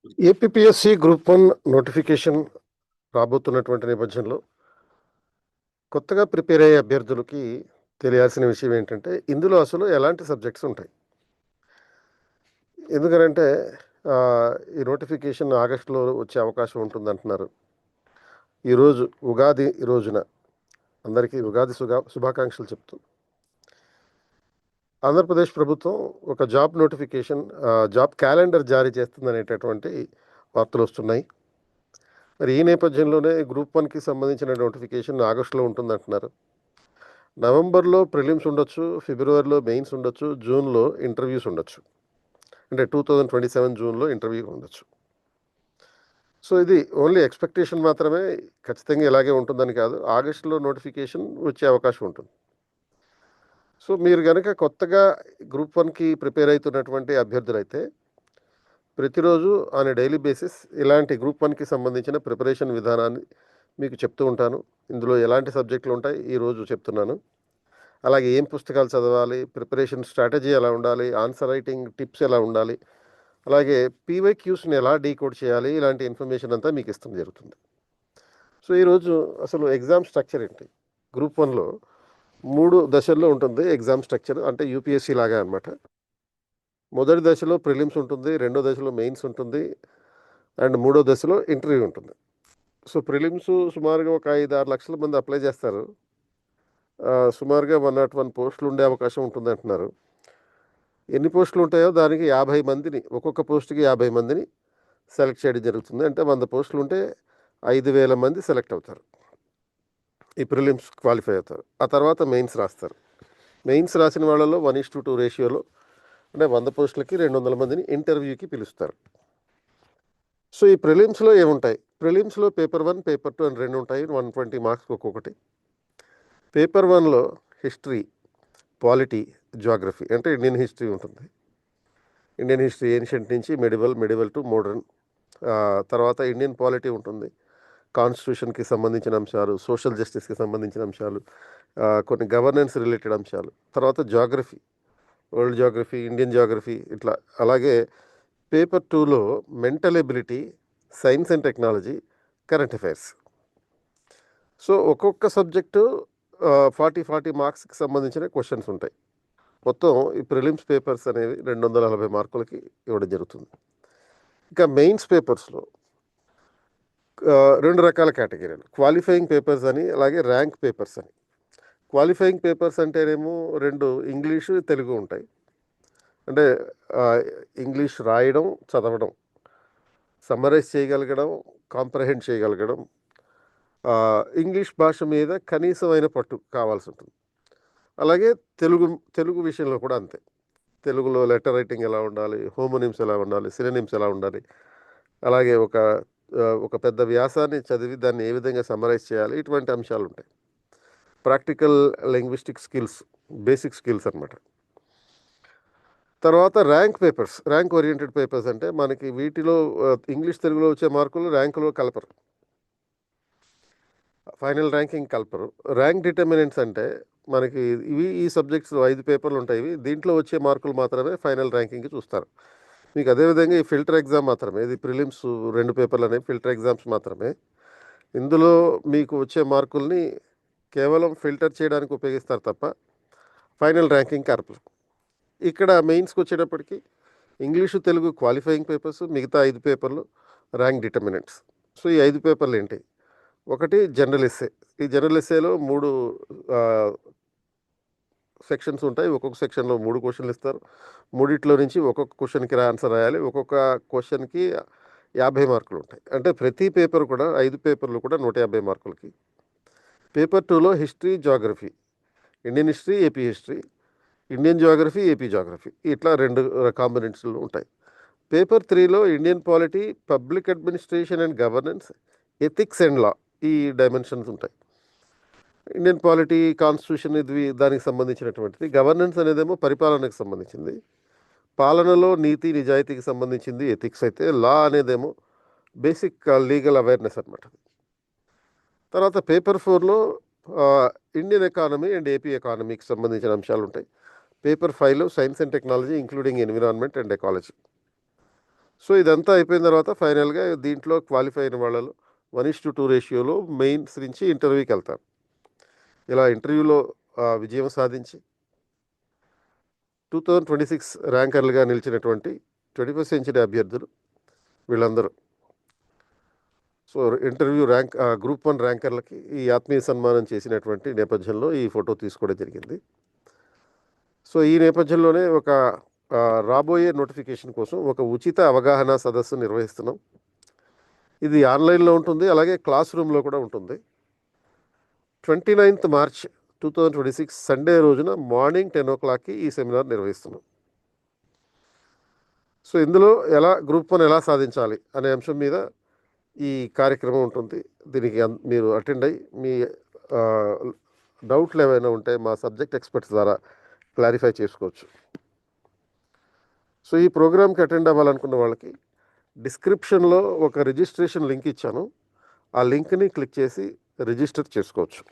APPSC group 1 notification రాబోతున్నటువంటి నేపథ్యంలో కొత్తగా ప్రిపేర్ అయ్యే అభ్యర్థులకి తెలియాల్సిన విషయం ఏంటంటే, ఇందులో అసలు ఎలాంటి సబ్జెక్ట్స్ ఉంటాయి? ఎందుకనంటే ఈ నోటిఫికేషన్ ఆగస్టులో వచ్చే అవకాశం ఉంటుందంటున్నారు. ఈరోజు ఉగాది రోజున అందరికీ ఉగాది శుభాకాంక్షలు చెప్తూ ఆంధ్రప్రదేశ్ ప్రభుత్వం ఒక జాబ్ నోటిఫికేషన్ జాబ్ క్యాలెండర్ జారీ చేస్తుందనేటటువంటి వార్తలు వస్తున్నాయి. మరి ఈ నేపథ్యంలోనే గ్రూప్ 1కి సంబంధించిన నోటిఫికేషన్ ఆగస్టులో ఉంటుందంటున్నారు. నవంబర్లో ప్రిలిమ్స్ ఉండొచ్చు, ఫిబ్రవరిలో మెయిన్స్ ఉండొచ్చు, జూన్లో ఇంటర్వ్యూస్ ఉండొచ్చు. అంటే 2027 జూన్లో ఇంటర్వ్యూ ఉండొచ్చు. సో ఇది ఓన్లీ ఎక్స్పెక్టేషన్ మాత్రమే, ఖచ్చితంగా ఇలాగే ఉంటుందని కాదు. ఆగస్టులో నోటిఫికేషన్ వచ్చే అవకాశం ఉంటుంది. సో మీరు గనక కొత్తగా గ్రూప్ 1కి ప్రిపేర్ అవుతున్నటువంటి అభ్యర్థులైతే ప్రతిరోజు ఆన్ ఏ డైలీ బేసిస్ ఇలాంటి గ్రూప్ 1కి సంబంధించిన ప్రిపరేషన్ విధానాన్ని మీకు చెప్తూ ఉంటాను. ఇందులో ఎలాంటి సబ్జెక్టులు ఉంటాయి ఈరోజు చెప్తున్నాను. అలాగే ఏం పుస్తకాలు చదవాలి, ప్రిపరేషన్ స్ట్రాటజీ ఎలా ఉండాలి, ఆన్సర్ రైటింగ్ టిప్స్ ఎలా ఉండాలి, అలాగే పీవైక్యూస్ని ఎలా డీకోడ్ చేయాలి, ఇలాంటి ఇన్ఫర్మేషన్ అంతా మీకు ఇష్టం జరుగుతుంది. సో ఈరోజు అసలు ఎగ్జామ్ స్ట్రక్చర్ ఏంటి? గ్రూప్ 1లో 3 దశల్లో ఉంటుంది ఎగ్జామ్ స్ట్రక్చర్, అంటే యూపీఎస్సీ లాగా అనమాట. మొదటి దశలో ప్రిలిమ్స్ ఉంటుంది, రెండో దశలో మెయిన్స్ ఉంటుంది, అండ్ మూడో దశలో ఇంటర్వ్యూ ఉంటుంది. సో ప్రిలిమ్స్ సుమారుగా ఒక 5-6 లక్షల మంది అప్లై చేస్తారు. సుమారుగా 101 పోస్టులు ఉండే అవకాశం ఉంటుంది అంటున్నారు. ఎన్ని పోస్టులు ఉంటాయో దానికి 50 మందిని, ఒక్కొక్క పోస్టుకి 50 మందిని సెలెక్ట్ చేయడం జరుగుతుంది. అంటే 100 పోస్టులు ఉంటే 5,000 మంది సెలెక్ట్ అవుతారు, ఈ ప్రిలిమ్స్ క్వాలిఫై అవుతారు. ఆ తర్వాత మెయిన్స్ రాస్తారు. మెయిన్స్ రాసిన వాళ్ళలో 1:2 రేషియోలో, అంటే 100 పోస్టులకి 200 మందిని ఇంటర్వ్యూకి పిలుస్తారు. సో ఈ ప్రిలిమ్స్లో ఏముంటాయి? ప్రిలిమ్స్లో పేపర్ 1, పేపర్ 2 అని 2 ఉంటాయి. 120 మార్క్స్ ఒక్కొక్కటి. పేపర్ 1లో హిస్టరీ, పాలిటీ, జియోగ్రఫీ, అంటే ఇండియన్ హిస్టరీ ఉంటుంది. ఇండియన్ హిస్టరీ ఏన్షియంట్ నుంచి మెడివల్ టు మోడర్న్. తర్వాత ఇండియన్ పాలిటీ ఉంటుంది, కాన్స్టిట్యూషన్కి సంబంధించిన అంశాలు, సోషల్ జస్టిస్కి సంబంధించిన అంశాలు, కొన్ని గవర్నెన్స్ రిలేటెడ్ అంశాలు. తర్వాత Geography, world Geography, Indian Geography, ఇట్లా. అలాగే పేపర్ 2లో mental ability, science and technology, current affairs. So ఒక్కొక్క సబ్జెక్టు 40 మార్క్స్కి సంబంధించిన క్వశ్చన్స్ ఉంటాయి. మొత్తం ఈ ప్రిలిమ్స్ పేపర్స్ అనేవి 240 మార్కులకి ఇవ్వడం జరుగుతుంది. ఇక మెయిన్స్ పేపర్స్లో 2 రకాల కేటగిరీలు, క్వాలిఫైయింగ్ పేపర్స్ అని, అలాగే ర్యాంక్ పేపర్స్ అని. క్వాలిఫైయింగ్ పేపర్స్ అంటేనేమో 2 ఇంగ్లీషు, తెలుగు ఉంటాయి. అంటే ఇంగ్లీష్ రాయడం, చదవడం, సమ్మరైజ్ చేయగలగడం, కాంప్రహెండ్ చేయగలగడం, ఇంగ్లీష్ భాష మీద కనీసమైన పట్టు కావాల్సి ఉంటుంది. అలాగే తెలుగు విషయంలో కూడా అంతే. తెలుగులో లెటర్ రైటింగ్ ఎలా ఉండాలి, హోమోనిమ్స్ ఎలా ఉండాలి, సినోనిమ్స్ ఎలా ఉండాలి, అలాగే ఒక పెద్ద వ్యాసాన్ని చదివి దాన్ని ఏ విధంగా సమ్మరైజ్ చేయాలి, ఇటువంటి అంశాలు ఉంటాయి. Practical linguistic skills, basic skills అనమాట. తర్వాత rank papers, rank oriented papers అంటే మనకి వీటిలో ఇంగ్లీష్, తెలుగులో వచ్చే మార్కులు ర్యాంకులో కలపరు, ఫైనల్ ర్యాంకింగ్ కలపరు. ర్యాంక్ డిటర్మినెంట్స్ అంటే మనకి ఈ సబ్జెక్ట్స్ 5 పేపర్లు ఉంటాయి. దీంట్లో వచ్చే మార్కులు మాత్రమే ఫైనల్ ర్యాంకింగ్కి చూస్తారు. మీకు అదేవిధంగా ఈ ఫిల్టర్ ఎగ్జామ్ మాత్రమే, ఇది ప్రిలిమ్స్ 2 పేపర్లు అనేవి ఫిల్టర్ ఎగ్జామ్స్ మాత్రమే. ఇందులో మీకు వచ్చే మార్కుల్ని కేవలం ఫిల్టర్ చేయడానికి ఉపయోగిస్తారు తప్ప ఫైనల్ ర్యాంకింగ్ కలపరు. ఇక్కడ మెయిన్స్కి వచ్చేటప్పటికి ఇంగ్లీషు, తెలుగు క్వాలిఫైయింగ్ పేపర్స్, మిగతా 5 పేపర్లు ర్యాంక్ డిటర్మినెంట్స్. సో ఈ 5 పేపర్లు ఏంటి? ఒకటి జనరల్ ఎస్సే. ఈ జనరల్ ఎస్సేలో 3 సెక్షన్స్ ఉంటాయి. ఒక్కొక్క సెక్షన్లో 3 క్వశ్చన్లు ఇస్తారు. మూడిట్లో నుంచి ఒక్కొక్క క్వశ్చన్కి ఆన్సర్ రాయాలి. ఒక్కొక్క క్వశ్చన్కి 50 మార్కులు ఉంటాయి. అంటే ప్రతి పేపర్ కూడా 5 పేపర్లు కూడా 150 మార్కులకి. పేపర్ 2లో history, geography, Indian history, AP history, Indian geography, AP geography, ఇట్లా 2 కాంబినేషన్లు ఉంటాయి. పేపర్ 3లో Indian polity, public administration and governance, ethics and law, ఈ డైమెన్షన్స్ ఉంటాయి. ఇండియన్ పాలిటీ, కాన్స్టిట్యూషన్ ఇది దానికి సంబంధించినటువంటిది. గవర్నెన్స్ అనేదేమో పరిపాలనకు సంబంధించింది. పాలనలో నీతి నిజాయితీకి సంబంధించింది ఎథిక్స్ అయితే, లా అనేదేమో బేసిక్ లీగల్ అవేర్నెస్ అనమాట. తర్వాత పేపర్ 4లో ఇండియన్ ఎకానమీ అండ్ ఏపీ ఎకానమీకి సంబంధించిన అంశాలు ఉంటాయి. పేపర్ 5లో science and technology including environment and ecology. So ఇదంతా అయిపోయిన తర్వాత ఫైనల్గా దీంట్లో క్వాలిఫై అయిన వాళ్ళు 1:2 రేషియోలో మెయిన్స్ నుంచి ఇంటర్వ్యూకి వెళ్తారు. ఇలా ఇంటర్వ్యూలో విజయం సాధించి 2026 ర్యాంకర్లుగా నిలిచినటువంటి 21st సెంచరీ అభ్యర్థులు వీళ్ళందరూ. సో ఇంటర్వ్యూ ర్యాంక్ గ్రూప్ 1 ర్యాంకర్లకి ఈ ఆత్మీయ సన్మానం చేసినటువంటి నేపథ్యంలో ఈ ఫోటో తీసుకోవడం జరిగింది. సో ఈ నేపథ్యంలోనే ఒక రాబోయే నోటిఫికేషన్ కోసం ఒక ఉచిత అవగాహన సదస్సు నిర్వహిస్తున్నాం. ఇది ఆన్లైన్లో ఉంటుంది, అలాగే క్లాస్ రూమ్లో కూడా ఉంటుంది. 29th March 2026 సండే రోజున మార్నింగ్ 10 o'clockకి ఈ సెమినార్ నిర్వహిస్తున్నాం. సో ఇందులో గ్రూప్ 1 ఎలా సాధించాలి అనే అంశం మీద ఈ కార్యక్రమం ఉంటుంది. దీనికి మీరు అటెండ్ అయ్యి మీ డౌట్లు ఏమైనా ఉంటే మా సబ్జెక్ట్ ఎక్స్పర్ట్స్ ద్వారా క్లారిఫై చేసుకోవచ్చు. సో ఈ ప్రోగ్రామ్కి అటెండ్ అవ్వాలనుకున్న వాళ్ళకి డిస్క్రిప్షన్లో ఒక రిజిస్ట్రేషన్ లింక్ ఇచ్చాను. ఆ లింక్ని క్లిక్ చేసి రిజిస్టర్ చేసుకోవచ్చు.